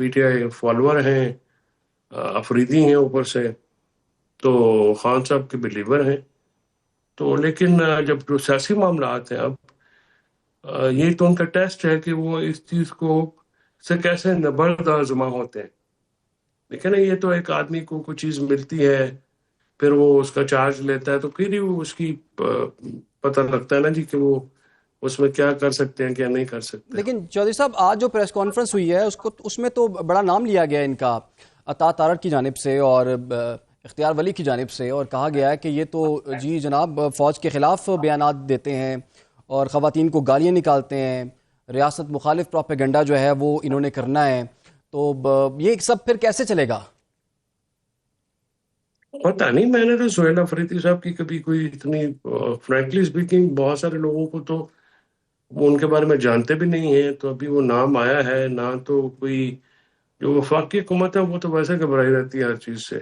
پی T آئی follower ہیں، افریدی ہیں اوپر سے، تو خان صاحب کے بلیور ہیں. تو لیکن جب جو سیاسی معاملات ہیں اب یہ تو ان کا ٹیسٹ ہے کہ وہ اس چیز کو سے کیسے نبرد آزما ہوتے ہیں. لیکن یہ تو ایک آدمی کو کوئی چیز ملتی ہے، پھر وہ اس کا چارج لیتا ہے، تو پھر ہی وہ اس کی پتہ لگتا ہے نا جی کہ وہ اس میں کیا کر سکتے ہیں کیا نہیں کر سکتے. لیکن چودھری صاحب آج جو پریس کانفرنس ہوئی ہے اس میں تو بڑا نام لیا گیا ان کا عطا تارڑ کی جانب سے اور اختیار ولی کی جانب سے، اور کہا گیا ہے کہ یہ تو جی جناب فوج کے خلاف بیانات دیتے ہیں اور خواتین کو گالیاں نکالتے ہیں، ریاست مخالف پروپیگنڈا جو ہے وہ انہوں نے کرنا ہے. تو یہ سب پھر کیسے چلے گا؟ پتہ نہیں، میں نے تو سہیل افریدی صاحب کی کبھی کوئی اتنی فرینکلی اسپیکنگ بہت سارے لوگوں کو تو وہ ان کے بارے میں جانتے بھی نہیں ہیں. تو ابھی وہ نام آیا ہے نہ، تو کوئی جو وفاقی حکومت ہے وہ تو ویسے گھبرائی رہتی ہے ہر چیز سے.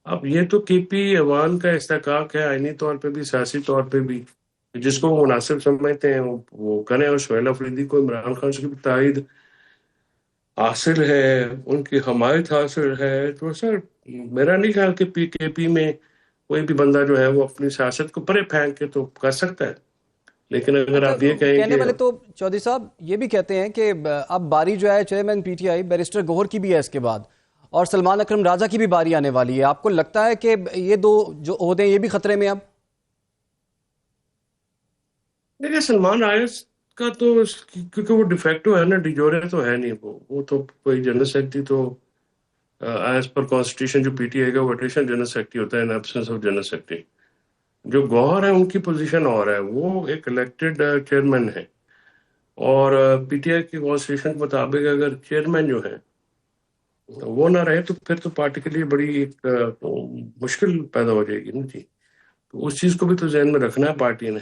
اب یہ تو کے پی ایوان کا استحقاق ہے، آئینی طور پہ بھی سیاسی طور پہ بھی، جس کو وہ مناسب سمجھتے ہیں وہ کریں. اور سہیل افریدی کو عمران خان سے بھی تائید حاصل ہے، ان کی حمایت حاصل ہے. تو سر میرا نہیں خیال کہ کے پی میں کوئی بھی بندہ جو ہے وہ اپنی سیاست کو پرے پھینک کے تو کر سکتا ہے. لیکن اگر آپ یہ کہیں کہنے کہ والے تو چودھری صاحب یہ بھی کہتے ہیں کہ اب باری جو ہے chairman P T I barrister Gohar کی بھی ہے اس کے بعد، اور سلمان اکرم راجہ کی بھی باری آنے والی ہے. آپ کو لگتا ہے کہ یہ دو جو عہدے ہیں یہ بھی خطرے میں اب؟ دیکھیں سلمان آئس کا تو کیونکہ وہ ڈیفیکٹو ہے نا، ڈیجورے تو ہے نہیں، وہ تو کوئی جنرل سیکرٹری تو ایز پر کانسٹیٹیوشن جو پی ٹی آئی کا وہ ایڈیشنل جنرل سیکرٹری ہوتا ہے ان ایبسنس آف جنرل سیکرٹری. جو گوہر ہے ان کی پوزیشن اور ہے، وہ ایک الیکٹڈ چیئرمین ہے، اور پی ٹی آئی کی کانسٹیٹیوشن کے مطابق اگر چیئرمین جو ہے وہ نہ رہے تو پھر تو پارٹی کے لیے بڑی ایک مشکل پیدا ہو جائے گی نا جی. تو اس چیز کو بھی تو ذہن میں رکھنا ہے پارٹی نے.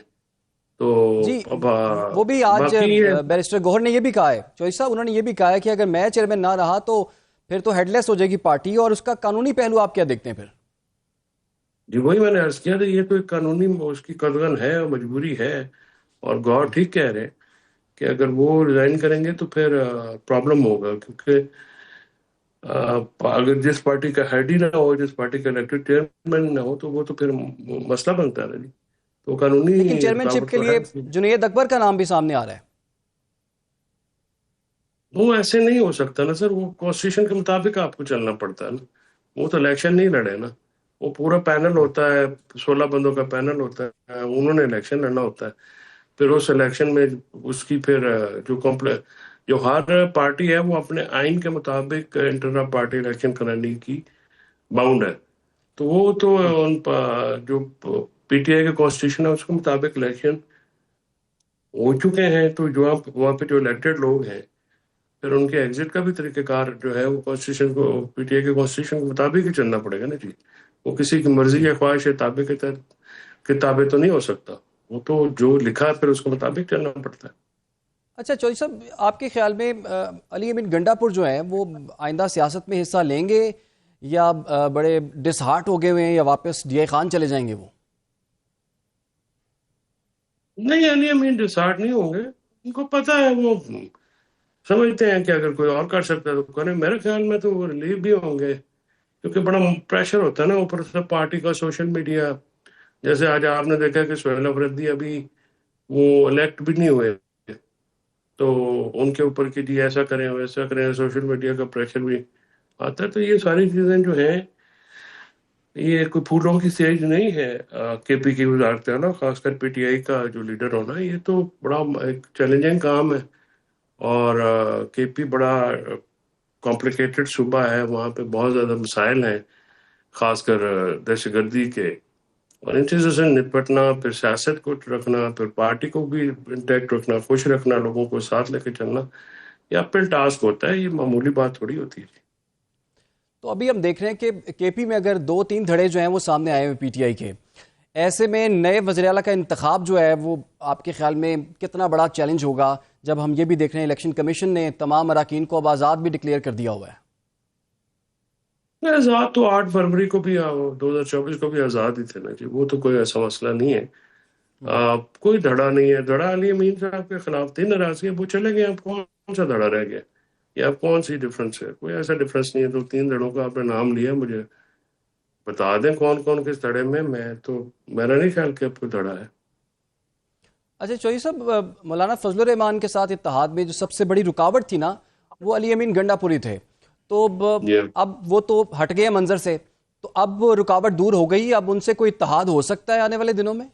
تو جی اب وہ بھی آج باقی بیرسٹر گوہر نے یہ بھی کہا ہے، چودھری صاحب انہوں نے یہ بھی کہا ہے کہ اگر میں چیئرمین نہ رہا تو پھر تو ہیڈ لیس ہو جائے گی پارٹی. اور اس کا قانونی پہلو آپ کیا دیکھتے ہیں پھر؟ جی وہی میں نے عرض کیا تھا، یہ تو ایک قانونی اس کی قدغن ہے اور مجبوری ہے. اور گوہر ٹھیک کہہ رہے کہ اگر وہ ریزائن کریں گے تو پھر پرابلم ہوگا، کیونکہ اگر جس پارٹی کا ہیڈ ہی نہ ہو، جس پارٹی کا الیکٹڈ چیئرمین نہ ہو، تو وہ تو پھر مسئلہ بنتا ہے جی. تو قانونی لیکن چیئرمین شپ رکاوٹ کے تو لیے ہے. جنید اکبر کا نام بھی سامنے آ رہا ہے. وہ ایسے نہیں ہو سکتا نا سر، وہ کانسٹیٹیوشن کے مطابق آپ کو چلنا پڑتا ہے نا. وہ تو الیکشن نہیں لڑے نا، وہ پورا پینل ہوتا ہے، 16 بندوں کا پینل ہوتا ہے، انہوں نے الیکشن لڑنا ہوتا ہے. پھر اس الیکشن میں اس کی پھر جو ہر پارٹی ہے وہ اپنے آئین کے مطابق انٹر پارٹی الیکشن کرانے کی باؤنڈ ہے. تو وہ تو جو پی ٹی آئی کا کانسٹیٹیوشن ہے اس کے مطابق الیکشن ہو چکے ہیں. تو جو وہاں پہ جو الیکٹڈ لوگ ہیں پھر ان کے ایگزٹ کا بھی طریقہ کار جو ہے وہ کانسٹیٹیوشن کو، پی ٹی آئی کے کانسٹیٹیوشن کے مطابق ہی چلنا پڑے گا نا جی. وہ کسی کی مرضی یا خواہش تابع کے تحت کتابیں تو نہیں ہو سکتا. وہ تو جو لکھا ہے پھر اس کے مطابق چلنا پڑتا ہے. اچھا چودھری صاحب آپ کے خیال میں علی امین گنڈا پور جو ہیں وہ آئندہ سیاست میں حصہ لیں گے یا بڑے ڈس ہارٹ ہو گئے ہوئے ہیں یا واپس ڈی آئی خان چلے جائیں گے؟ وہ نہیں، علی امین ڈسارٹ نہیں ہوں گے. ان کو پتہ ہے، وہ سمجھتے ہیں کہ اگر کوئی اور کر سکتا ہے تو کریں. میرے خیال میں تو وہ ریلیو بھی ہوں گے، کیونکہ بڑا پریشر ہوتا ہے نا اوپر سے پارٹی کا، سوشل میڈیا. جیسے آج آپ نے دیکھا کہ سہیل افریدی ابھی وہ الیکٹ بھی نہیں ہوئے، تو ان کے اوپر کہ جی ایسا کریں ویسا کریں، سوشل میڈیا کا پریشر بھی آتا ہے. تو یہ ساری چیزیں جو ہیں یہ کوئی پھولوں کی سیج نہیں ہے. کے پی کی وزارت ہے نا، خاص کر پی ٹی آئی کا جو لیڈر ہونا، یہ تو بڑا ایک چیلنجنگ کام ہے. اور کے پی بڑا کمپلیکیٹڈ صوبہ ہے، وہاں پہ بہت زیادہ مسائل ہیں، خاص کر دہشت گردی کے. اور ان چیزوں سے نپٹنا، پھر سیاست کو رکھنا، پھر پارٹی کو بھی انٹیکٹ رکھنا، خوش رکھنا، لوگوں کو ساتھ لے کے چلنا، یہ اپل ٹاسک ہوتا ہے. یہ معمولی بات تھوڑی ہوتی ہے. تو ابھی ہم دیکھ رہے ہیں کہ کے پی میں اگر 2-3 دھڑے جو ہیں وہ سامنے آئے ہوئے پی ٹی آئی کے، ایسے میں نئے وزیر اعلیٰ کا انتخاب جو ہے وہ آپ کے خیال میں کتنا بڑا چیلنج ہوگا، جب ہم یہ بھی دیکھ رہے ہیں الیکشن کمیشن نے تمام اراکین کو اب آزاد بھی ڈکلیئر کر دیا ہوا ہے؟ آزاد تو 8 فروری کو بھی 2024 کو بھی آزاد ہی تھے نا جی، وہ تو کوئی ایسا مسئلہ نہیں ہے. کوئی دھڑا نہیں ہے. دھڑا علی امین صاحب کے خلاف تھی، ناراضگی، وہ چلے گئے. اب کون سا دھڑا رہ گیا؟ یا کون سی ڈفرینس ہے؟ کوئی ایسا ڈفرینس نہیں ہے. تو 3 دھڑوں کا آپ نے نام لیا, مجھے بتا دیں کون کون کس دھڑے میں. تو میرا نہیں خیال کہ اب کوئی دھڑا ہے. اچھا چودھری صاحب، مولانا فضل الرحمان کے ساتھ اتحاد میں جو سب سے بڑی رکاوٹ تھی نا، وہ علی امین گنڈا پوری تھے. تو یہ اب وہ تو ہٹ گئے منظر سے، تو اب وہ رکاوٹ دور ہو گئی، اب ان سے کوئی اتحاد ہو سکتا ہے آنے والے دنوں میں؟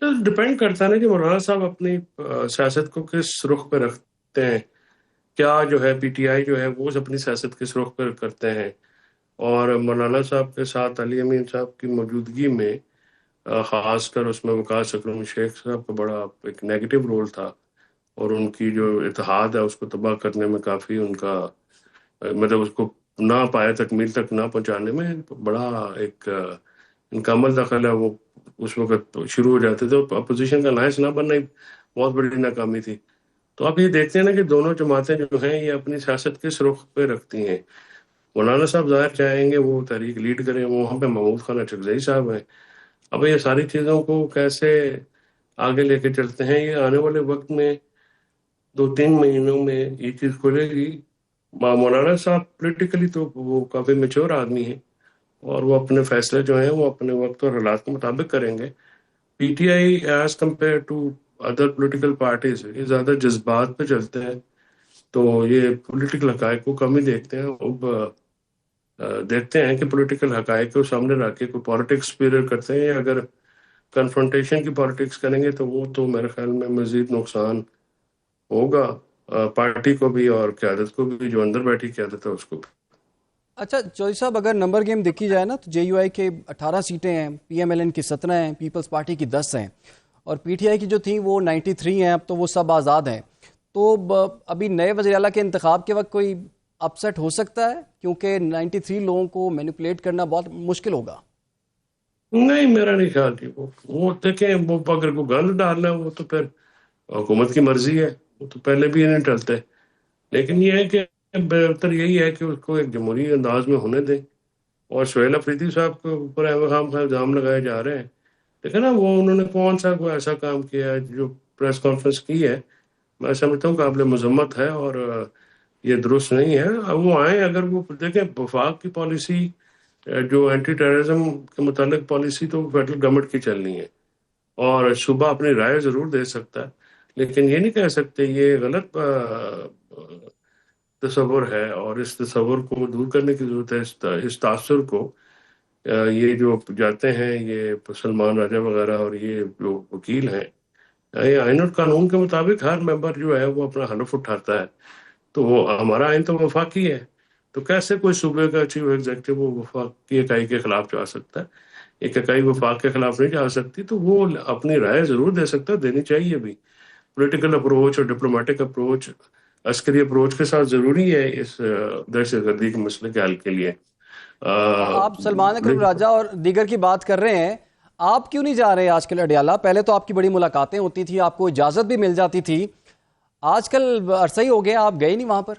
ڈپینڈ کرتا ہے نا کہ مولانا صاحب اپنی سیاست کو کس رخ پہ رکھتے ہیں. کیا جو ہے پی ٹی آئی جو ہے وہ اپنی سیاست کس رخ پہ کرتے ہیں. اور مولانا صاحب کے ساتھ علی امین صاحب کی موجودگی میں خاص کر اس میں وقاص اکرم شیخ صاحب کا بڑا ایک نیگیٹو رول تھا، اور ان کی جو اتحاد ہے اس کو تباہ کرنے میں کافی ان کا مطلب اس کو نہ پائے تکمیل تک نہ پہنچانے میں بڑا ایک ان کا عمل دخل ہے. وہ اس وقت شروع ہو جاتے تھے، اپوزیشن کا الائنس نہ بننا ہی بہت بڑی ناکامی تھی. تو آپ یہ دیکھتے ہیں نا کہ دونوں جماعتیں جو ہیں یہ اپنی سیاست کس رخ پہ رکھتی ہیں. مولانا صاحب ظاہر چاہیں گے وہ تحریک لیڈ کریں، وہاں پہ محمود خان اچکزئی صاحب ہیں. اب یہ ساری چیزوں کو کیسے آگے لے کے چلتے ہیں، یہ آنے والے وقت میں 2-3 مہینوں میں یہ چیز کھلے گی. مولانا صاحب پولیٹیکلی تو وہ کافی میچور آدمی ہیں، اور وہ اپنے فیصلے جو ہیں وہ اپنے وقت اور حالات کے مطابق کریں گے. P T I is compare to other political parties یہ زیادہ جذبات پہ چلتے ہیں، تو یہ پولیٹیکل حقائق کو کم ہی دیکھتے ہیں. اب دیکھتے ہیں کہ پولیٹیکل حقائق کو سامنے رکھ کے کوئی پالیٹکس پیریڈ کرتے ہیں، یا اگر کنفرنٹیشن کی پالیٹکس کریں گے تو وہ تو میرے خیال میں مزید نقصان ہوگا پارٹی کو بھی اور قیادت کو بھی، جو اندر بیٹھی قیادت ہے اس کو بھی. اچھا چودھری صاحب، اگر نمبر گیم دیکھی جائے نا تو جے یو آئی کے 18 سیٹیں ہیں، پی ایم ایل این کی 17 ہیں، پیپلز پارٹی کی 10 ہیں، اور پی ٹی آئی کی جو تھیں وہ 93 ہیں. اب تو وہ سب آزاد ہیں. تو ابھی نئے وزیر اعلیٰ کے انتخاب کے وقت کوئی اپسیٹ ہو سکتا ہے، کیونکہ 93 لوگوں کو مینیپولیٹ کرنا بہت مشکل ہوگا. نہیں، میرا نہیں خیال کہ وہ دیکھیں، وہ اگر کو گند ڈالنا ہے وہ تو پھر حکومت کی مرضی ہے، وہ تو پہلے بھی نہیں ٹلتے. لیکن یہ ہے کہ بہتر یہی ہے کہ اس کو ایک جمہوری انداز میں ہونے دیں. اور سہیل افریدی صاحب کے اوپر احمد خان الزام لگائے جا رہے ہیں. دیکھیں نا وہ انہوں نے کون سا کوئی ایسا کام کیا ہے جو پریس کانفرنس کی ہے، میں سمجھتا ہوں قابل مذمت ہے اور یہ درست نہیں ہے. وہ آئیں، اگر وہ دیکھیں وفاق کی پالیسی جو اینٹی ٹیررزم کے متعلق پالیسی تو فیڈرل گورنمنٹ کی چلنی ہے، اور صوبہ اپنی رائے ضرور دے سکتا ہے، لیکن یہ نہیں کہہ سکتے. یہ غلط تصور ہے، اور اس تصور کو دور کرنے کی ضرورت ہے. اس تاثر کو یہ جو جاتے ہیں یہ سلمان راجہ وغیرہ اور یہ جو وکیل ہیں، یہ آئین اور قانون کے مطابق ہر ممبر جو ہے وہ اپنا حلف اٹھاتا ہے. تو وہ ہمارا آئین تو وفاقی ہے، تو کیسے کوئی صوبے کا چیف ایگزیکٹو وہ وفاق کی اکائی کے خلاف جا سکتا ہے؟ ایک اکائی وفاق کے خلاف نہیں جا سکتی، تو وہ اپنی رائے ضرور دے سکتا ہے، دینی چاہیے بھی. پولیٹیکل اپروچ اور ڈپلومیٹک اپروچ، عسکری اپروچ کے ساتھ ضروری ہے اس دہشت گردی کے مسئلے کے حل کے لیے. آپ سلمان اکرم راجہ اور دیگر کی بات کر رہے ہیں، آپ کیوں نہیں جا رہے آج کل اڈیالہ؟ پہلے تو آپ کی بڑی ملاقاتیں ہوتی تھی، آپ کو اجازت بھی مل جاتی تھی. آج کل عرصہ ہی ہو گیا آپ گئے نہیں وہاں پر.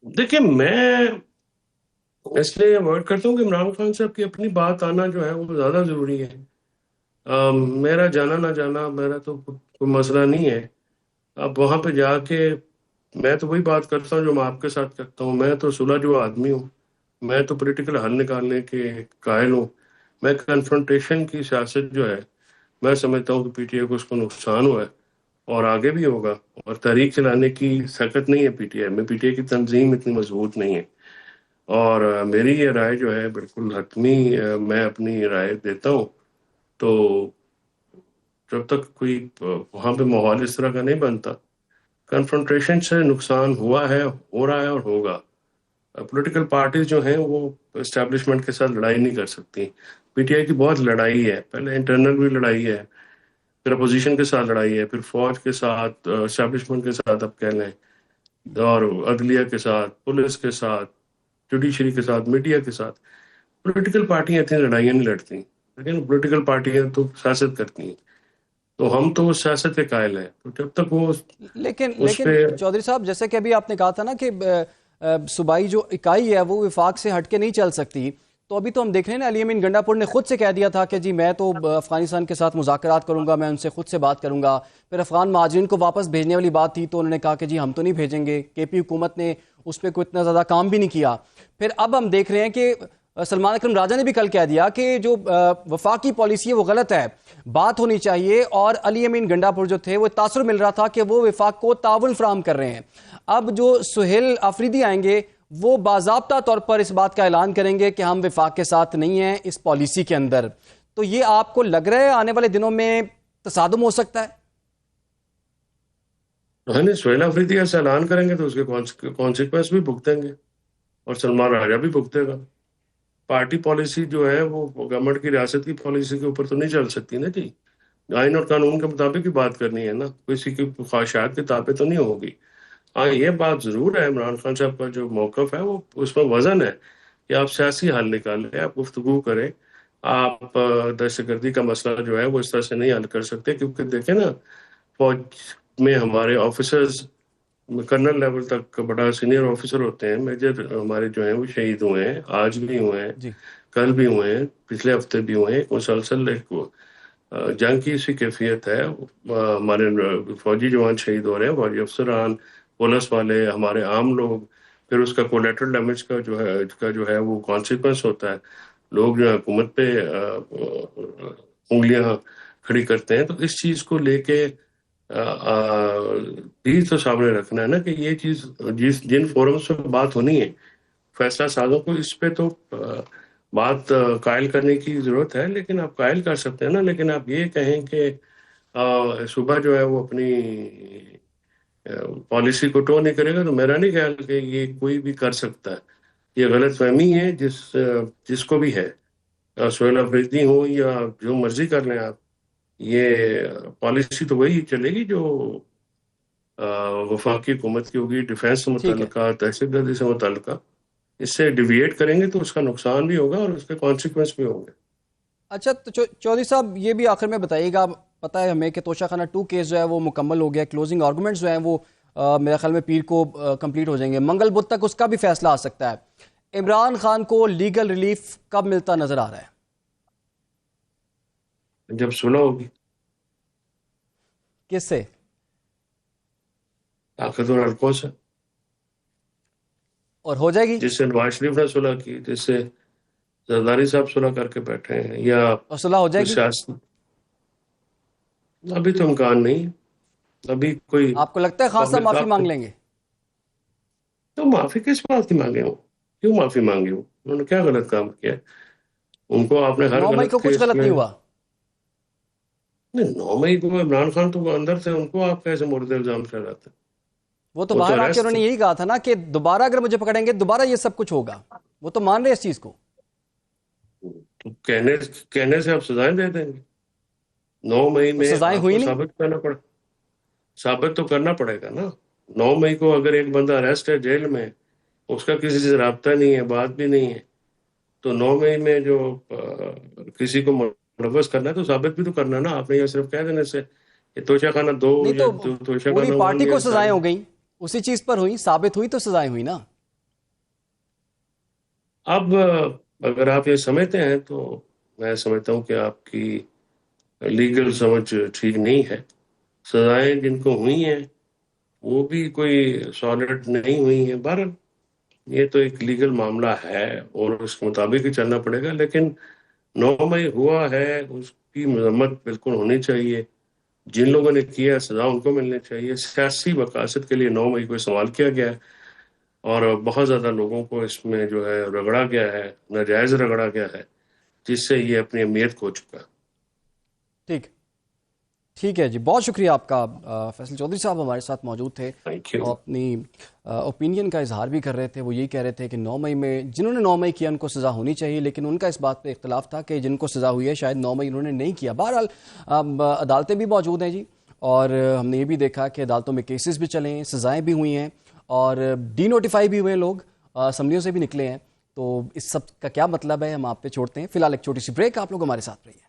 دیکھیں، میں اس لیے اوائڈ کرتا ہوں کہ عمران خان صاحب کی اپنی بات آنا جو ہے وہ زیادہ ضروری ہے. میرا جانا نہ جانا میرا تو کوئی مسئلہ نہیں ہے. اب وہاں پہ جا کے میں تو وہی بات کرتا ہوں جو میں آپ کے ساتھ کرتا ہوں. میں تو صلح جو آدمی ہوں، میں تو پولیٹیکل حل نکالنے کے قائل ہوں. میں کنفرنٹیشن کی سیاست جو ہے میں سمجھتا ہوں کہ پی ٹی آئی کو اس کو نقصان ہوا ہے اور آگے بھی ہوگا، اور تحریک چلانے کی سکت نہیں ہے پی ٹی آئی میں. پی ٹی آئی کی تنظیم اتنی مضبوط نہیں ہے، اور میری یہ رائے جو ہے بالکل حتمی میں اپنی رائے دیتا ہوں. تو جب تک کوئی وہاں پہ ماحول اس طرح کا نہیں بنتا، کنفرنٹیشن سے نقصان ہوا ہے، ہو رہا ہے اور ہوگا. پولیٹیکل پارٹیز جو ہیں وہ اسٹیبلشمنٹ کے ساتھ لڑائی نہیں کر سکتی. پی ٹی آئی کی بہت لڑائی ہے، پہلے انٹرنل بھی لڑائی ہے، پھر اپوزیشن کے ساتھ لڑائی ہے، پھر فوج کے ساتھ، اسٹیبلشمنٹ کے ساتھ اب کہہ لیں، اور عدلیہ کے ساتھ، پولیس کے ساتھ، جوڈیشری کے ساتھ، میڈیا کے ساتھ. پولیٹیکل پارٹیاں اتنی لڑائیاں نہیں لڑتی، لیکن پولیٹیکل پارٹیاں تو سیاست کرتی ہیں، تو ہم تو اس سیاست کے قائل ہیں. تو جب تک وہ لیکن اس پہ چودھری صاحب، جیسے کہ ابھی آپ نے کہا تھا نا کہ صوبائی جو اکائی ہے وہ وفاق سے ہٹ کے نہیں چل سکتی، تو ابھی تو ہم دیکھ رہے ہیں نا، علی امین گنڈا پور نے خود سے کہہ دیا تھا کہ جی میں تو افغانستان کے ساتھ مذاکرات کروں گا، میں ان سے خود سے بات کروں گا. پھر افغان مہاجرین کو واپس بھیجنے والی بات تھی تو انہوں نے کہا کہ جی ہم تو نہیں بھیجیں گے. کے پی حکومت نے اس پہ کوئی اتنا زیادہ کام بھی نہیں کیا. پھر اب ہم دیکھ رہے ہیں کہ سلمان اکرم راجہ نے بھی کل کہہ دیا کہ جو وفاقی پالیسی ہے وہ غلط ہے، بات ہونی چاہیے. اور علی امین گنڈا پور جو تھے وہ تاثر مل رہا تھا کہ وہ وفاق کو تعاون فراہم کر رہے ہیں. اب جو سہیل آفریدی آئیں گے وہ باضابطہ طور پر اس بات کا اعلان کریں گے کہ ہم وفاق کے ساتھ نہیں ہیں اس پالیسی کے اندر. تو یہ آپ کو لگ رہا ہے آنے والے دنوں میں تصادم ہو سکتا ہے؟ سہیل آفریدی ایسا اعلان کریں گے تو اس کے کانسیکوینس بھی بھگتیں گے اور سلمان راجہ بھی بھگتے گا. پارٹی پالیسی جو ہے وہ گورنمنٹ کی ریاست کی پالیسی کے اوپر تو نہیں چل سکتی نا جی. آئین اور قانون کے مطابق ہی بات کرنی ہے نا، کسی کی خواہشات کے تابع تو نہیں ہوگی. ہاں یہ بات ضرور ہے، عمران خان صاحب کا جو موقف ہے وہ اس میں وزن ہے کہ آپ سیاسی حل نکالیں، آپ گفتگو کریں. آپ دہشت گردی کا مسئلہ جو ہے وہ اس طرح سے نہیں حل کر سکتے، کیونکہ دیکھیں نا فوج میں ہمارے آفیسرز کرنل لیول تک بڑا سینئر آفیسر ہوتے ہیں، میجر ہمارے جو ہیں وہ شہید ہوئے ہیں، آج بھی ہوئے ہیں، جی کل بھی ہوئے ہیں، پچھلے ہفتے بھی ہوئے ہیں. مسلسل ایک جنگ کی سی کیفیت ہے. ہمارے فوجی جوان شہید ہو رہے ہیں، فوجی افسران، پولیس والے، ہمارے عام لوگ. پھر اس کا کولیٹرل ڈیمیج کا جو ہے وہ کانسیکوینس ہوتا ہے. لوگ جو حکومت پہ انگلیاں کھڑی کرتے ہیں. تو اس چیز کو لے کے بھی تو سامنے رکھنا ہے نا کہ یہ چیز جن فورمز پہ بات ہونی ہے، فیصلہ سازوں کو اس پہ تو بات قائل کرنے کی ضرورت ہے. لیکن آپ قائل کر سکتے ہیں نا، لیکن آپ یہ کہیں کہ صبح جو ہے وہ اپنی پالیسی کو ٹو نہیں کرے گا، تو میرا نہیں خیال کہ یہ کوئی بھی کر سکتا ہے. یہ غلط فہمی ہے جس کو بھی ہے، سہیل آفریدی ہو یا جو مرضی کر لیں آپ. یہ پالیسی تو وہی چلے گی جو وفاقی حکومت کی ہوگی، ڈیفینس سے ٹھیک ہے. متعلقہ، دہشت گردی سے متعلقہ. اس سے ڈیویٹ کریں گے تو اس کا نقصان بھی ہوگا اور اس کے کانسیکوینس بھی ہوں گے. اچھا تو چودھری صاحب یہ بھی آخر میں بتائیے گا، پتہ ہے ہمیں کہ توشہ خانہ 2 کیس جو ہے وہ مکمل ہو گیا، کلوزنگ آرگومنٹس جو ہیں وہ میرے خیال میں پیر کو کمپلیٹ ہو جائیں گے، منگل بدھ تک اس کا بھی فیصلہ آ سکتا ہے. عمران خان کو لیگل ریلیف کب ملتا نظر آ رہا ہے؟ جب صلح ہوگی. کس سے؟ طاقتور حلقوں سے. اور ہو جائے گی؟ جس سے نواز شریف نے صلح کی، جس سے زرداری صاحب صلح کر کے بیٹھے ہیں، یا اور صلح ہو جائے گی؟ سیاسی ابھی تو امکان نہیں. ابھی کوئی آپ کو لگتا ہے خان صاحب معافی مانگ لیں گے؟ تو معافی کس بات کی مانگے ہوں؟ کیوں معافی مانگی ہوں؟ انہوں نے کیا غلط کام کیا؟ ان کو آپ نے ہر 9 مئی کو غلط کچھ کیس غلط میں نہیں ہوا. نہیں، 9 مئی کو عمران خان تو اندر تھے، ان کو آپ کیسے مورد الزام ٹھہراتے؟ وہ تو باہر آ کے انہوں نے یہی کہا تھا نا کہ دوبارہ اگر مجھے پکڑیں گے دوبارہ یہ سب کچھ ہوگا. وہ تو مان رہے اس چیز کو. تو کہنے سے آپ سزائیں دے دیں گے. 9 مئی میں سزائیں آپ ہوئی کو نہیں. ثابت تو کرنا پڑے گا نا. 9 مئی کو اگر ایک بندہ اریسٹ ہے جیل میں، اس کا کسی سے رابطہ نہیں ہے، بات بھی نہیں ہے، تو 9 مئی میں جو کسی کو ملوث کرنا ہے تو ثابت بھی تو کرنا ہے نا. آپ نے یہ صرف کہہ دینے سے کہ توشہ خانہ 2 نہیں یا تو توشہ پوری خانہ 1 پارٹی یا کو سزائیں ساری. ہو گئیں، اسی چیز پر ہوئی، ثابت ہوئی تو سزائیں ہوئی نا. اب اگر آپ یہ سمجھتے ہیں تو میں سمجھتا ہوں کہ آپ کی لیگل سمجھ ٹھیک نہیں ہے. سزائیں جن کو ہوئی ہیں وہ بھی کوئی سالڈ نہیں ہوئی ہیں. بہرحال یہ تو ایک لیگل معاملہ ہے اور اس کے مطابق ہی چلنا پڑے گا. لیکن 9 مئی ہوا ہے، اس کی مذمت بالکل ہونی چاہیے. جن لوگوں نے کیا سزا ان کو ملنی چاہیے. سیاسی مقاصد کے لیے 9 مئی کو استعمال کیا گیا ہے اور بہت زیادہ لوگوں کو اس میں جو ہے رگڑا گیا ہے، ناجائز رگڑا گیا ہے، جس سے یہ اپنی اہمیت کھو چکا. ٹھیک ہے جی، بہت شکریہ آپ کا. فیصل چودھری صاحب ہمارے ساتھ موجود تھے اور اپنی اوپینین کا اظہار بھی کر رہے تھے. وہ یہی کہہ رہے تھے کہ 9 مئی میں جنہوں نے 9 مئی کیا ان کو سزا ہونی چاہیے، لیکن ان کا اس بات پہ اختلاف تھا کہ جن کو سزا ہوئی ہے شاید 9 مئی انہوں نے نہیں کیا. بہرحال عدالتیں بھی موجود ہیں جی، اور ہم نے یہ بھی دیکھا کہ عدالتوں میں کیسز بھی چلے ہیں، سزائیں بھی ہوئی ہیں اور ڈی نوٹیفائی بھی ہوئے ہیں، لوگ اسمبلیوں سے بھی نکلے ہیں. تو اس سب کا کیا مطلب ہے ہم آپ پہ چھوڑتے ہیں. فی الحال ایک چھوٹی سی بریک، آپ لوگ ہمارے ساتھ رہیے.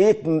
1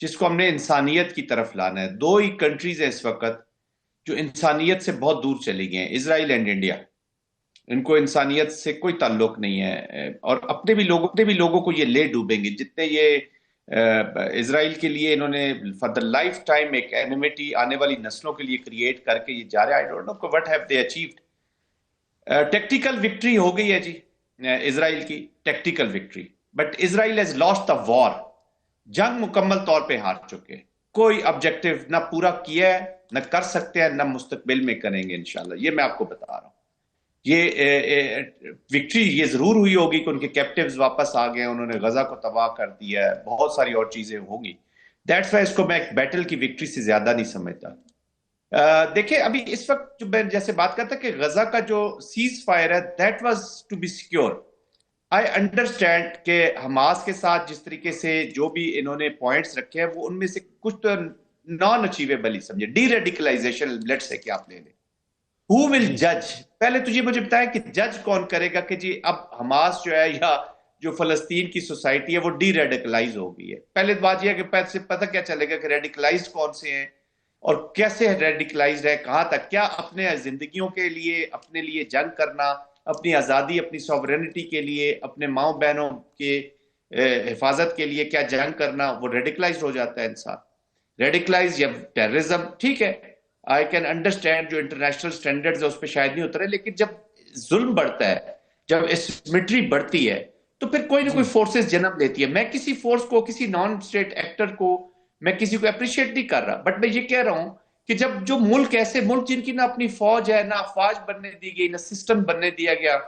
جس کو ہم نے انسانیت کی طرف لانا ہے. 2 ہی کنٹریز ہیں اس وقت جو انسانیت سے بہت دور چلی گئے ہیں, اسرائیل اینڈ انڈیا. ان کو انسانیت سے کوئی تعلق نہیں ہے, اور اپنے بھی لوگوں کو یہ لے ڈوبیں گے. جتنے یہ اسرائیل کے لیے انہوں نے فار دا لائف ٹائم ایک اینیمیٹی آنے والی نسلوں کے لیے کریٹ کر کے یہ جا رہے ہیں, I don't know what have they achieved. Tactical victory ہو گئی ہے جی اسرائیل کی, tactical victory, but Israel has lost the war. جنگ مکمل طور پہ ہار چکے, کوئی آبجیکٹو نہ پورا کیا ہے, نہ کر سکتے ہیں, نہ مستقبل میں کریں گے انشاءاللہ. یہ میں آپ کو بتا رہا ہوں. یہ وکٹری یہ ضرور ہوئی ہوگی کہ ان کے کیپٹیوز واپس آ گئے, انہوں نے غزہ کو تباہ کر دیا ہے, بہت ساری اور چیزیں ہوگی. دیٹس وائی اس کو میں ایک بیٹل کی وکٹری سے زیادہ نہیں سمجھتا. دیکھیں ابھی اس وقت جو میں جیسے بات کرتا کہ غزہ کا جو سیز فائر ہے, that was to be secure. I understand کہ حماس کے ساتھ جس طریقے سے جو بھی انہوں نے پوائنٹس رکھے ہیں وہ ان میں سے کچھ تو نان اچیویبل ہی سمجھے. ڈی ریڈیکلائزیشن لیٹ سے کہ آپ لے لیں. Who will judge? پہلے تجھے مجھے بتایا کہ جج کون کرے گا کہ جی اب حماس جو ہے یا جو فلسطین کی سوسائٹی ہے وہ ڈی ریڈیکلائز ہو گئی ہے. پہلے بات یہ ہے کہ پتہ کیا چلے گا کہ ریڈیکلائز کون سے ہیں اور کیسے ریڈیکلائزڈ ہے, کہاں تک, کیا اپنے زندگیوں کے لیے اپنے لیے جنگ کرنا, اپنی آزادی اپنی سوورینٹی کے لیے, اپنے ماؤں بہنوں کے حفاظت کے لیے کیا جنگ کرنا, وہ ریڈیکلائزڈ ہو جاتا ہے انسان. ریڈیکلائز یا ٹیررزم ٹھیک ہے, آئی کین انڈرسٹینڈ جو انٹرنیشنل سٹینڈرڈز ہے اس پہ شاید نہیں اترے, لیکن جب ظلم بڑھتا ہے, جب اسمٹری بڑھتی ہے, تو پھر کوئی نہ کوئی فورسز جنم لیتی ہے. میں کسی فورس کو, کسی نان اسٹیٹ ایکٹر کو میں کسی کو اپریشیٹ نہیں کر رہا, بٹ میں یہ کہہ رہا ہوں کہ جب جو ملک ایسے ملک جن کی نہ اپنی فوج ہے, نہ افواج بننے دی گئی, نہ سسٹم بننے دیا گیا,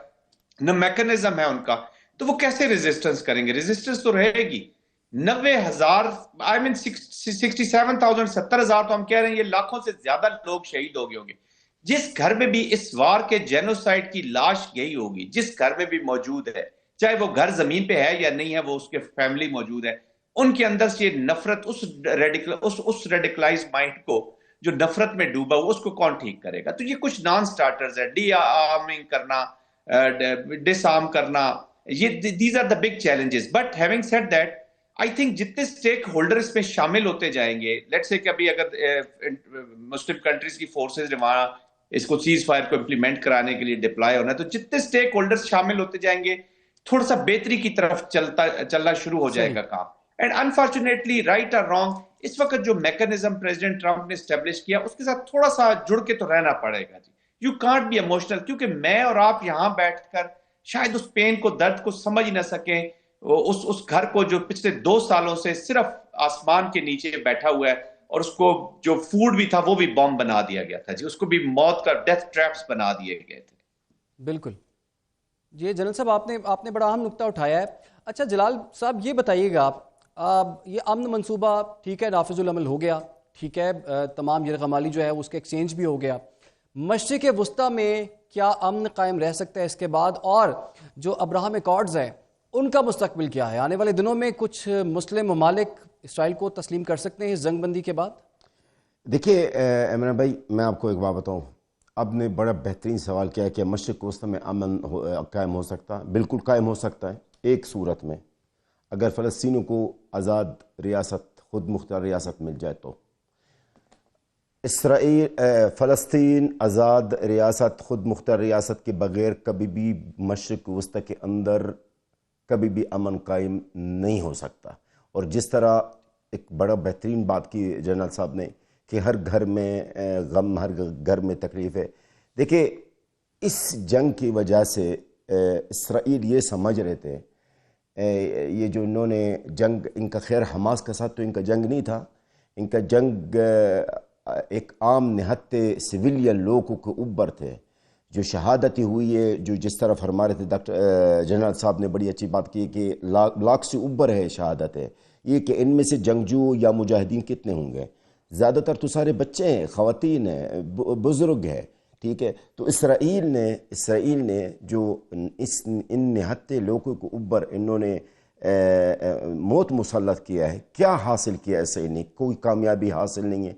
نہ میکنزم ہے ان کا, تو وہ کیسے ریزسٹنس کریں گے؟ ریزسٹنس تو رہے گی. 90,000 آئی مین 67,000 70,000 تو ہم کہہ رہے ہیں, یہ لاکھوں سے زیادہ لوگ شہید ہو گئے ہوں گے. جس گھر میں بھی اس وار کے جینوسائیڈ کی لاش گئی ہوگی, جس گھر میں بھی موجود ہے, چاہے وہ گھر زمین پہ ہے یا نہیں ہے, وہ اس کے فیملی موجود ہے, ان کے اندر سے یہ نفرت, اس ریڈیکلائز مائنڈ کو جو نفرت میں ڈوبا ہوا, اس کو کون ٹھیک کرے گا؟ تو یہ کچھ نان سٹارٹرز ہے. ڈی آرمنگ کرنا, ڈس آرم کرنا, یہ these are the big challenges. But having said that, I think جتنے اسٹیک ہولڈر اس میں شامل ہوتے جائیں گے, لیٹ سے کہ ابھی اگر مسلم کنٹریز کی فورسز وہاں اس کو سیز فائر کو امپلیمنٹ کرانے کے لیے ڈپلائے ہونا ہے, تو جتنے اسٹیک ہولڈر شامل ہوتے جائیں گے, تھوڑا سا بہتری کی طرف چلنا شروع ہو جائے گا کام. اینڈ انفارچونیٹلی رائٹ اور رانگ, اس وقت جو میکنزم پریزیڈنٹ ٹرمپ نے اسٹیبلش کیا, اس کے ساتھ تھوڑا سا جڑ کے تو رہنا پڑے گا جی. یو کانٹ بی ایموشنل, کیونکہ میں اور آپ یہاں بیٹھ کر شاید اس پین کو, درد کو سمجھ نہ سکیں. اس گھر کو جو پچھلے 2 سالوں سے صرف آسمان کے نیچے بیٹھا ہوا ہے, اور اس کو جو فوڈ بھی تھا وہ بھی بم بنا دیا گیا تھا جی, اس کو بھی موت کا ڈیتھ ٹریپس بنا دیے گئے تھے. بالکل جی جنرل صاحب, آپ نے بڑا اہم نقطہ اٹھایا ہے. اچھا جلال صاحب یہ بتائیے گا, آپ یہ امن منصوبہ ٹھیک ہے نافذ العمل ہو گیا, ٹھیک ہے تمام یرغمالی جو ہے اس کے ایکسچینج بھی ہو گیا, مشرق وسطیٰ میں کیا امن قائم رہ سکتا ہے اس کے بعد؟ اور جو ابراہم ایکارڈز ہیں ان کا مستقبل کیا ہے؟ آنے والے دنوں میں کچھ مسلم ممالک اسرائیل کو تسلیم کر سکتے ہیں اس جنگ بندی کے بعد؟ دیکھیے عمران بھائی, میں آپ کو ایک بات بتاؤں, اب نے بڑا بہترین سوال کیا ہے کہ مشرق وسطیٰ میں امن قائم ہو سکتا ہے. بالکل قائم ہو سکتا ہے, ایک صورت میں, اگر فلسطینیوں کو آزاد ریاست, خود مختار ریاست مل جائے تو. فلسطین آزاد ریاست, خود مختار ریاست کے بغیر کبھی بھی مشرق وسطیٰ کے اندر کبھی بھی امن قائم نہیں ہو سکتا. اور جس طرح ایک بڑا بہترین بات کی جنرل صاحب نے کہ ہر گھر میں غم, ہر گھر میں تکلیف ہے. دیکھیں اس جنگ کی وجہ سے اسرائیل یہ سمجھ رہے تھے, یہ جو انہوں نے جنگ, ان کا خیر حماس کے ساتھ تو ان کا جنگ نہیں تھا, ان کا جنگ ایک عام نہتے سویلین لوگوں کے اوپر تھے. جو شہادتیں ہوئی ہے, جو جس طرح فرما رہے تھے ڈاکٹر جنرل صاحب نے بڑی اچھی بات کی کہ لاکھ سے اوپر ہے شہادت ہے. یہ کہ ان میں سے جنگجو یا مجاہدین کتنے ہوں گے؟ زیادہ تر تو سارے بچے ہیں, خواتین ہیں, بزرگ ہیں, ٹھیک ہے. تو اسرائیل نے جو ان نہتے لوگوں کے اوپر انہوں نے موت مسلط کیا ہے, کیا حاصل کیا ہے اسرائیل نے؟ کوئی کامیابی حاصل نہیں ہے.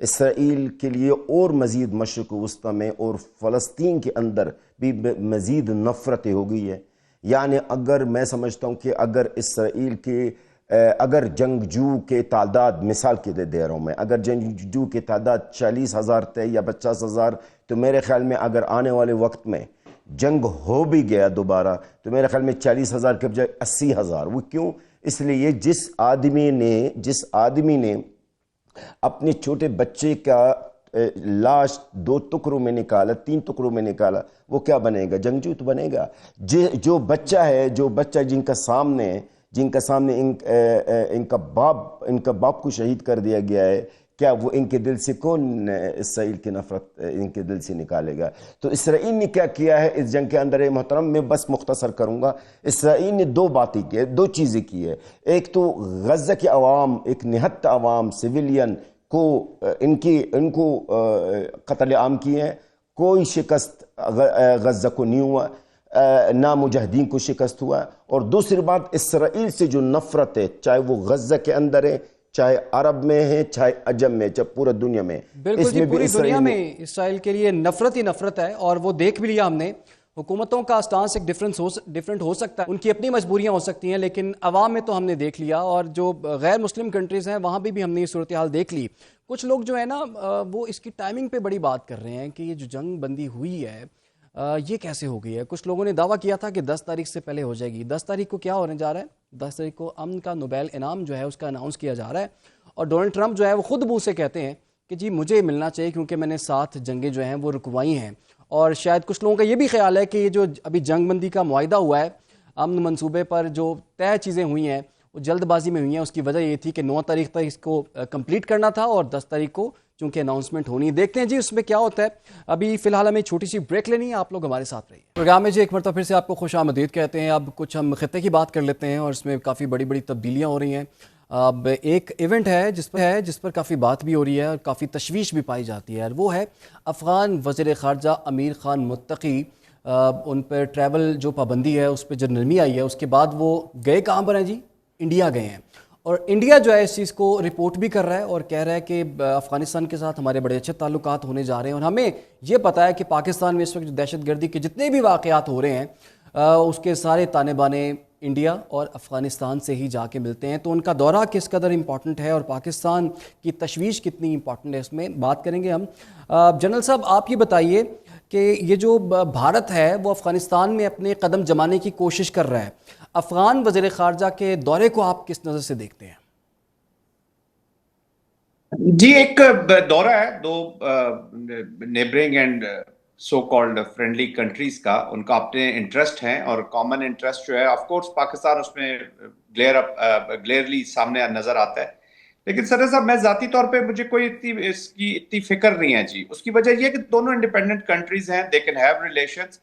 اسرائیل کے لیے اور مزید مشرق وسطیٰ میں اور فلسطین کے اندر بھی مزید نفرتیں ہو گئی ہے. یعنی اگر میں سمجھتا ہوں کہ اگر اسرائیل کے اگر جنگجو کے تعداد، مثال کے دے رہا ہوں میں، اگر جنگجو کی تعداد 40,000 تھے یا 50,000، تو میرے خیال میں اگر آنے والے وقت میں جنگ ہو بھی گیا دوبارہ تو میرے خیال میں 40,000 کے بجائے 80,000۔ وہ کیوں؟ اس لیے جس آدمی نے اپنے چھوٹے بچے کا لاش 2 ٹکڑوں میں نکالا، 3 ٹکڑوں میں نکالا، وہ کیا بنے گا؟ جنگجو تو بنے گا۔ جو بچہ جن کا سامنے ان کا باپ کو شہید کر دیا گیا ہے، کیا وہ ان کے دل سے کون اسرائیل کی نفرت ان کے دل سے نکالے گا؟ تو اسرائیل نے کیا کیا ہے اس جنگ کے اندر محترم، میں بس مختصر کروں گا، اسرائیل نے 2 باتیں کی ہے، 2 چیزیں کی ہے۔ ایک تو غزہ کے عوام، ایک نہتہ عوام سویلین کو ان کو قتل عام کیے ہیں، کوئی شکست غزہ کو نہیں ہوا، نہ مجاہدین کو شکست ہوا۔ اور دوسری بات، اسرائیل سے جو نفرت ہے، چاہے وہ غزہ کے اندر ہے، چاہے عرب میں ہے، چاہے عجم میں، چاہے پورا دنیا میں، بالکل جی، پوری دنیا میں اسرائیل کے لیے نفرت ہی نفرت ہے، اور وہ دیکھ بھی لیا ہم نے۔ حکومتوں کا سٹانس ایک ڈیفرنٹ ہو سکتا ہے، ان کی اپنی مجبوریاں ہو سکتی ہیں، لیکن عوام میں تو ہم نے دیکھ لیا، اور جو غیر مسلم کنٹریز ہیں وہاں بھی ہم نے یہ صورتحال دیکھ لی۔ کچھ لوگ جو ہے نا وہ اس کی ٹائمنگ پہ بڑی بات کر رہے ہیں کہ یہ جو جنگ بندی ہوئی ہے یہ کیسے ہو گئی ہے۔ کچھ لوگوں نے دعویٰ کیا تھا کہ 10 تاریخ سے پہلے ہو جائے گی۔ 10 تاریخ کو کیا ہونے جا رہا ہے؟ 10 تاریخ کو امن کا نوبیل انعام جو ہے اس کا اناؤنس کیا جا رہا ہے، اور ڈونلڈ ٹرمپ جو ہے وہ خود منہ سے کہتے ہیں کہ جی مجھے ملنا چاہیے کیونکہ میں نے 7 جنگیں جو ہیں وہ رکوائی ہیں۔ اور شاید کچھ لوگوں کا یہ بھی خیال ہے کہ یہ جو ابھی جنگ بندی کا معاہدہ ہوا ہے، امن منصوبے پر جو طے چیزیں ہوئی ہیں وہ جلد بازی میں ہوئی ہیں۔ اس کی وجہ یہ تھی کہ 9 تاریخ تک اس کو کمپلیٹ کرنا تھا، اور 10 تاریخ کو چونکہ اناؤنسمنٹ ہونی ہے۔ دیکھتے ہیں جی اس میں کیا ہوتا ہے۔ ابھی فی الحال ہمیں چھوٹی سی بریک لینی ہے، آپ لوگ ہمارے ساتھ رہیے۔ پروگرام میں جی ایک مرتبہ پھر سے آپ کو خوش آمدید کہتے ہیں۔ اب کچھ ہم خطے کی بات کر لیتے ہیں، اور اس میں کافی بڑی بڑی تبدیلیاں ہو رہی ہیں۔ اب ایک ایونٹ ہے جس پر کافی بات بھی ہو رہی ہے اور کافی تشویش بھی پائی جاتی ہے، اور وہ ہے افغان وزیر خارجہ امیر خان متقی۔ ان پر ٹریول جو پابندی ہے اس پہ جو نرمی آئی ہے، اس کے بعد وہ گئے کہاں پر ہیں جی؟ انڈیا گئے ہیں، اور انڈیا جو ہے اس چیز کو رپورٹ بھی کر رہا ہے اور کہہ رہا ہے کہ افغانستان کے ساتھ ہمارے بڑے اچھے تعلقات ہونے جا رہے ہیں، اور ہمیں یہ پتہ ہے کہ پاکستان میں اس وقت جو دہشت گردی کے جتنے بھی واقعات ہو رہے ہیں اس کے سارے تانے بانے انڈیا اور افغانستان سے ہی جا کے ملتے ہیں۔ تو ان کا دورہ کس قدر امپورٹنٹ ہے اور پاکستان کی تشویش کتنی امپورٹنٹ ہے، اس میں بات کریں گے ہم۔ جنرل صاحب آپ یہ بتائیے کہ یہ جو بھارت ہے وہ افغانستان میں اپنے قدم جمانے کی کوشش کر رہا ہے، افغان وزیر خارجہ کے دورے کو آپ کس نظر سے دیکھتے ہیں؟ جی ایک دورہ ہے 2 neighbouring and so called friendly countries کا، ان کا اپنے انٹرسٹ ہیں، اور کامن انٹرسٹ جو ہے آف کورس پاکستان اس میں گلیئرلی سامنے نظر آتا ہے۔ لیکن سر صاحب میں ذاتی طور پہ مجھے کوئی اس کی اتنی فکر نہیں ہے جی۔ اس کی وجہ یہ ہے کہ دونوں انڈیپینڈنٹ کنٹریز ہیں، دے کین ہیو ریلیشنز۔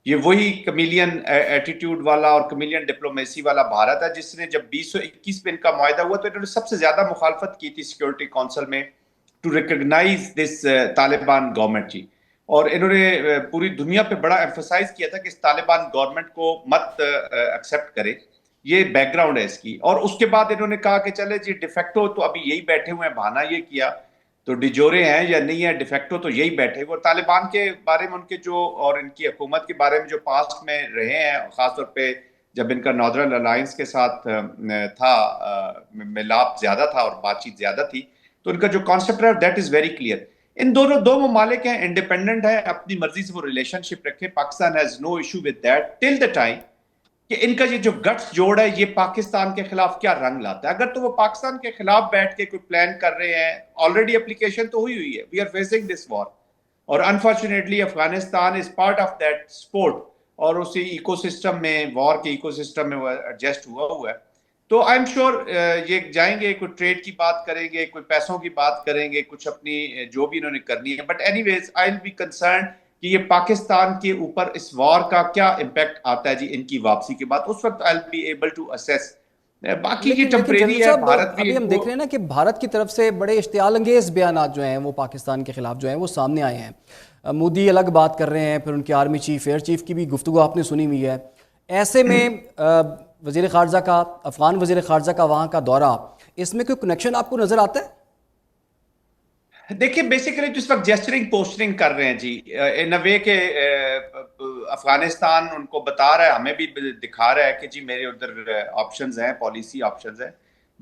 یہ وہی کمیلین ایٹیٹیوڈ والا اور کمیلین ڈپلومیسی والا بھارت ہے جس نے جب 2021 میں ان کا معاہدہ ہوا تو انہوں نے سب سے زیادہ مخالفت کی تھی سیکورٹی کونسل میں to recognise this Taliban government جی، اور انہوں نے پوری دنیا پہ بڑا ایمفسائز کیا تھا کہ اس طالبان گورنمنٹ کو مت ایکسیپٹ کرے۔ یہ بیک گراؤنڈ ہے اس کی۔ اور اس کے بعد انہوں نے کہا کہ چلے جی ڈیفیکٹو تو ابھی یہی بیٹھے ہوئے ہیں، بہانہ یہ کیا تو ڈیجورے ہیں یا نہیں ہے، ڈیفیکٹو تو یہی بیٹھے ہوئے۔ طالبان کے بارے میں ان کے جو اور ان کی حکومت کے بارے میں جو پاسٹ میں رہے ہیں، خاص طور پہ جب ان کا ناردرن الائنس کے ساتھ تھا، ملاپ زیادہ تھا اور بات چیت زیادہ تھی، تو ان کا جو کانسیپٹ ہے دیٹ از ویری کلیئر۔ ان دونوں 2 ممالک ہیں، انڈیپینڈنٹ ہیں، اپنی مرضی سے وہ ریلیشن شپ رکھے۔ Pakistan has no issue with that till the time کہ ان کا یہ جو گٹس جوڑ ہے یہ پاکستان کے خلاف کیا رنگ لاتا ہے۔ اگر تو وہ پاکستان کے خلاف بیٹھ کے کوئی پلان کر رہے ہیں، آلریڈی اپلیکیشن تو ہوئی ہے، وی آر فیسنگ دس وار، اور unfortunately Afghanistan is part of that support, اور اسی ایکو سسٹم میں، وار کے ایکو سسٹم میں وہ ایڈجسٹ ہوا ہے۔ تو آئی ایم شیور یہ جائیں گے، کوئی ٹریڈ کی بات کریں گے، کوئی پیسوں کی بات کریں گے، کچھ اپنی جو بھی انہوں نے کرنی ہے۔ But anyways I will be concerned کہ یہ پاکستان کے اوپر اس وار کا کیا امپیکٹ آتا ہے جی ان کی واپسی کے بعد، اس وقت I'll be able to assess۔ باقی یہ ٹیمپریری ہے، بھارت بھی ابھی ہم دیکھ رہے ہیں نا کہ بھارت کی طرف سے بڑے اشتعال انگیز بیانات جو ہیں وہ پاکستان کے خلاف جو ہیں وہ سامنے آئے ہیں۔ مودی الگ بات کر رہے ہیں، پھر ان کے آرمی چیف، ایئر چیف کی بھی گفتگو آپ نے سنی ہوئی ہے۔ ایسے میں وزیر خارجہ کا، افغان وزیر خارجہ کا وہاں کا دورہ، اس میں کوئی کنیکشن آپ کو نظر آتا ہے؟ دیکھیں بیسیکلی جس وقت جیسچرنگ پوسٹرنگ کر رہے ہیں جی، ان وے کہ افغانستان ان کو بتا رہا ہے، ہمیں بھی دکھا رہا ہے کہ جی میرے ادھر آپشنز ہیں، پالیسی آپشنز ہیں۔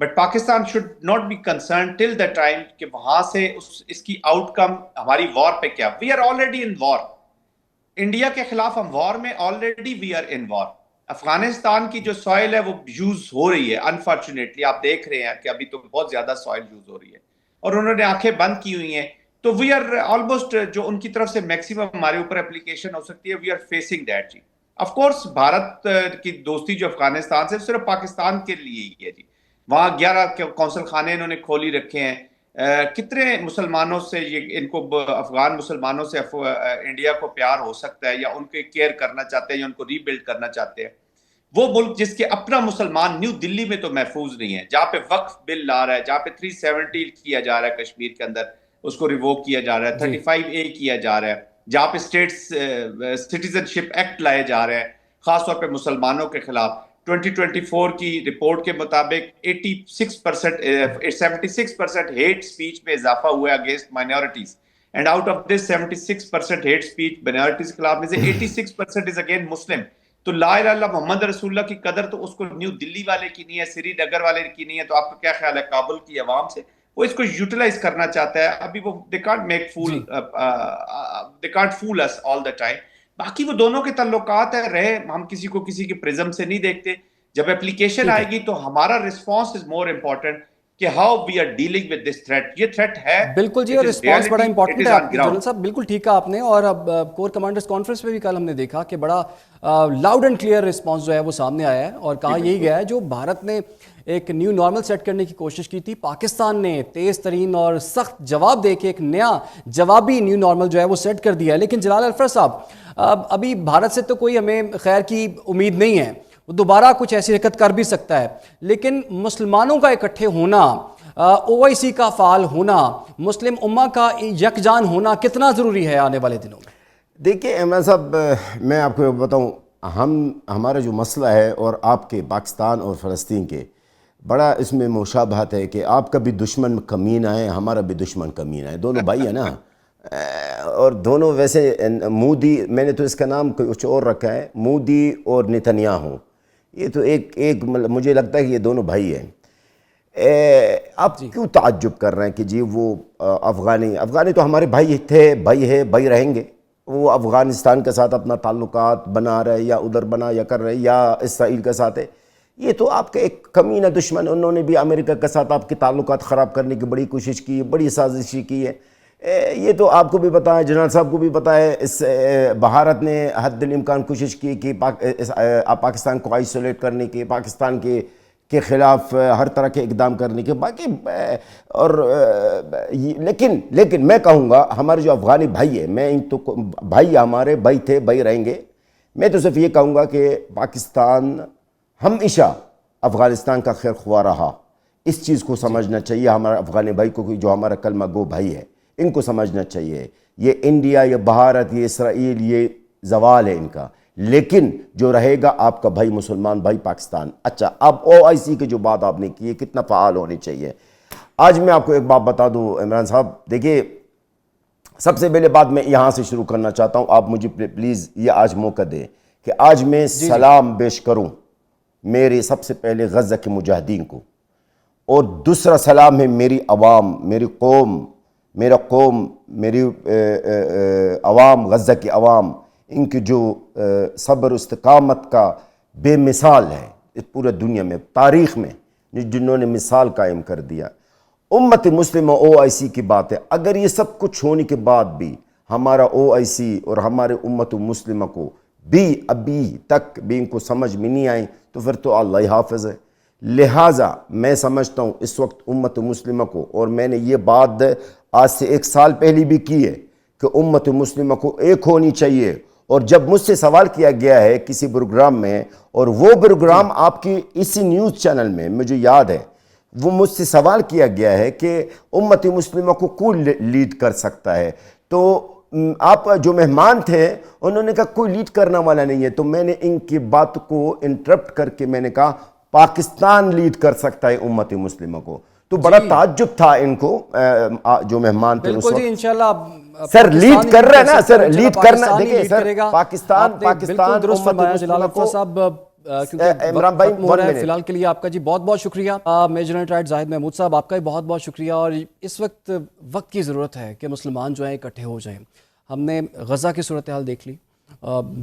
But Pakistan should not be concern till the time کہ وہاں سے اس کی آؤٹ کم ہماری وار پہ کیا. We are already in war. India کے خلاف ہم وار میں already we are in war. Afghanistan کی جو سوائل ہے وہ یوز ہو رہی ہے انفارچونیٹلی. آپ دیکھ رہے ہیں کہ ابھی تو بہت زیادہ سوائل یوز ہو رہی ہے اور انہوں نے آنکھیں بند کی ہوئی ہیں. تو وی آر آلموسٹ جو ان کی طرف سے میکسیمم ہمارے اوپر اپلیکیشن ہو سکتی ہے, وی آر فیسنگ دیٹ. جی آف کورس بھارت کی دوستی جو افغانستان سے صرف پاکستان کے لیے ہی ہے. جی وہاں 11 قونصل خانے انہوں نے کھولی رکھے ہیں. کتنے مسلمانوں سے یہ ان کو افغان مسلمانوں سے انڈیا کو پیار ہو سکتا ہے, یا ان کے کیئر کرنا چاہتے ہیں, یا ان کو ری بلڈ کرنا چاہتے ہیں. وہ ملک جس کے اپنا مسلمان نیو دلی میں تو محفوظ نہیں ہے, جہاں پہ وقف بل لا رہا ہے, جہاں پہ 370 کیا جا رہا ہے کشمیر کے اندر, اس کو ریووک کیا جا رہا ہے, 35A کیا جا رہا ہے, جہاں پہ اسٹیٹ سٹیزن شپ ایکٹ لائے جا رہے ہیں خاص طور پہ مسلمانوں کے خلاف. 2024 کی رپورٹ کے مطابق 76% ہیٹ سپیچ میں اضافہ ہوا ہے against minorities, and out of this 76% hate speech minorities کے خلاف میں سے 86% از اگین مسلم. تو لا الہ الا محمد رسول اللہ کی قدر تو اس کو نیو دلی والے کی نہیں ہے, سری نگر والے کی نہیں ہے. تو آپ کا کیا خیال ہے کابل کی عوام سے؟ وہ اس کو یوٹیلائز کرنا چاہتا ہے. ابھی وہ they can't fool us all the time. باقی وہ دونوں کے تعلقات ہے رہے, ہم کسی کو کسی کے پرزم سے نہیں دیکھتے. جب اپلیکیشن آئے گی تو ہمارا رسپانس از مور امپورٹنٹ کہ how we are dealing with this threat. یہ تھریٹ ہے بالکل جی, اور رسپانس بڑا امپورٹنٹ ہے. جنرل صاحب بالکل ٹھیک ہے آپ نے, اور اب کور کمانڈرز کانفرنس میں بھی کل ہم نے دیکھا کہ بڑا لاؤڈ اینڈ کلیئر رسپانس جو ہے وہ سامنے آیا ہے, اور کہا یہی گیا ہے جو بھارت نے ایک نیو نارمل سیٹ کرنے کی کوشش کی تھی, پاکستان نے تیز ترین اور سخت جواب دے کے ایک نیا جوابی نیو نارمل جو ہے وہ سیٹ کر دیا ہے. لیکن جلال الفرد صاحب, ابھی بھارت سے تو کوئی ہمیں خیر کی امید نہیں ہے, وہ دوبارہ کچھ ایسی حرکت کر بھی سکتا ہے, لیکن مسلمانوں کا اکٹھے ہونا, OIC کا فعال ہونا, مسلم امہ کا یکجان ہونا کتنا ضروری ہے آنے والے دنوں میں؟ دیکھیے عمران صاحب, میں آپ کو بتاؤں, ہمارا جو مسئلہ ہے اور آپ کے پاکستان اور فلسطین کے بڑا اس میں مشابہت ہے کہ آپ کا بھی دشمن کمینہ ہے, ہمارا بھی دشمن کمینہ ہے, دونوں بھائی ہیں نا. اور دونوں ویسے مودی, میں نے تو اس کا نام کچھ اور رکھا ہے, مودی اور نتنیاہو. یہ تو ایک مجھے لگتا ہے کہ یہ دونوں بھائی ہیں. آپ کیوں تعجب کر رہے ہیں کہ جی وہ افغانی تو ہمارے بھائی تھے, بھائی ہے, بھائی رہیں گے. وہ افغانستان کے ساتھ اپنا تعلقات بنا رہے, یا ادھر بنا یا کر رہے, یا اسرائیل کے ساتھ ہے. یہ تو آپ کا ایک کمینہ دشمن, انہوں نے بھی امریکہ کے ساتھ آپ کے تعلقات خراب کرنے کی بڑی کوشش کی ہے, بڑی سازشی کی ہے. یہ تو آپ کو بھی پتہ ہے, جنرل صاحب کو بھی پتہ ہے. اس بھارت نے حد الامکان کوشش کی کہ پاکستان کو آئسولیٹ کرنے کی, پاکستان کے خلاف ہر طرح کے اقدام کرنے کے باقی. اور لیکن میں کہوں گا ہمارے جو افغانی بھائی ہیں, میں ان تو بھائی ہمارے بھائی تھے, بھائی رہیں گے. میں تو صرف یہ کہوں گا کہ پاکستان ہمیشہ افغانستان کا خیر خواہ رہا. اس چیز کو سمجھنا چاہیے ہمارے افغانی بھائی کو, جو ہمارا کلمہ گو بھائی ہے, ان کو سمجھنا چاہیے. یہ انڈیا, یہ بھارت, یہ اسرائیل, یہ زوال ہے ان کا, لیکن جو رہے گا آپ کا بھائی مسلمان بھائی پاکستان. اچھا, اب OIC کی جو بات آپ نے کی ہے کتنا فعال ہونی چاہیے. آج میں آپ کو ایک بات بتا دوں عمران صاحب, دیکھیے سب سے پہلے بات میں یہاں سے شروع کرنا چاہتا ہوں, آپ مجھے پلیز یہ آج موقع دیں کہ آج میں سلام پیش کروں میرے سب سے پہلے غزہ کے مجاہدین کو, اور دوسرا سلام ہے میری عوام, میری قوم, میری عوام, غزہ کی عوام. ان کی جو صبر و استقامت کا بے مثال ہے اس پورے دنیا میں, تاریخ میں, جنہوں نے مثال قائم کر دیا. امت مسلمہ OIC کی بات ہے. اگر یہ سب کچھ ہونے کے بعد بھی ہمارا OIC اور ہمارے امت مسلمہ کو بھی ابھی تک بھی ان کو سمجھ میں نہیں آئی, تو پھر تو اللہ حافظ ہے. لہٰذا میں سمجھتا ہوں اس وقت امت مسلمہ کو, اور میں نے یہ بات آج سے 1 سال پہلے بھی کی ہے کہ امت مسلمہ کو ایک ہونی چاہیے. اور جب مجھ سے سوال کیا گیا ہے کسی پروگرام میں, اور وہ پروگرام آپ کی اسی نیوز چینل میں مجھے یاد ہے, وہ مجھ سے سوال کیا گیا ہے کہ امت مسلمہ کو کون لیڈ کر سکتا ہے, تو آپ جو مہمان تھے انہوں نے کہا کوئی لیڈ کرنا والا نہیں ہے. تو میں نے ان کی بات کو انٹرپٹ کر کے میں نے کہا پاکستان لیڈ کر سکتا ہے امت مسلمہ کو. تو بڑا تعجب تھا ان کو جو مہمان تھے اس وقت. انشاءاللہ سر لیڈ کر رہے ہیں نا, سر لیڈ کرنا, دیکھیں سر پاکستان پاکستان درست فرمایا جلال صاحب. کیونکہ عمران بھائی ختم ہو رہا ہے فی الحال کے لیے آپ کا جی بہت بہت شکریہ. میجر جنرل ریٹائرڈ زاہد محمود صاحب آپ کا بھی بہت بہت شکریہ. اور اس وقت کی ضرورت ہے کہ مسلمان جو ہیں اکٹھے ہو جائیں. ہم نے غزہ کی صورتحال دیکھ لی,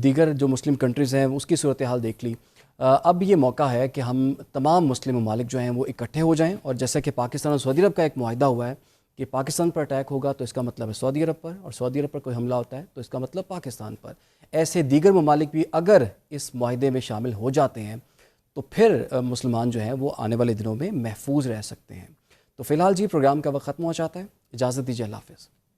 دیگر جو مسلم کنٹریز ہیں اس کی صورتحال دیکھ لی. اب یہ موقع ہے کہ ہم تمام مسلم ممالک جو ہیں وہ اکٹھے ہو جائیں. اور جیسا کہ پاکستان اور سعودی عرب کا ایک معاہدہ ہوا ہے کہ پاکستان پر اٹیک ہوگا تو اس کا مطلب ہے سعودی عرب پر, اور سعودی عرب پر کوئی حملہ ہوتا ہے تو اس کا مطلب پاکستان پر. ایسے دیگر ممالک بھی اگر اس معاہدے میں شامل ہو جاتے ہیں تو پھر مسلمان جو ہیں وہ آنے والے دنوں میں محفوظ رہ سکتے ہیں. تو فی الحال جی پروگرام کا وقت ختم ہو جاتا ہے. اجازت دیجیے, اللہ حافظ.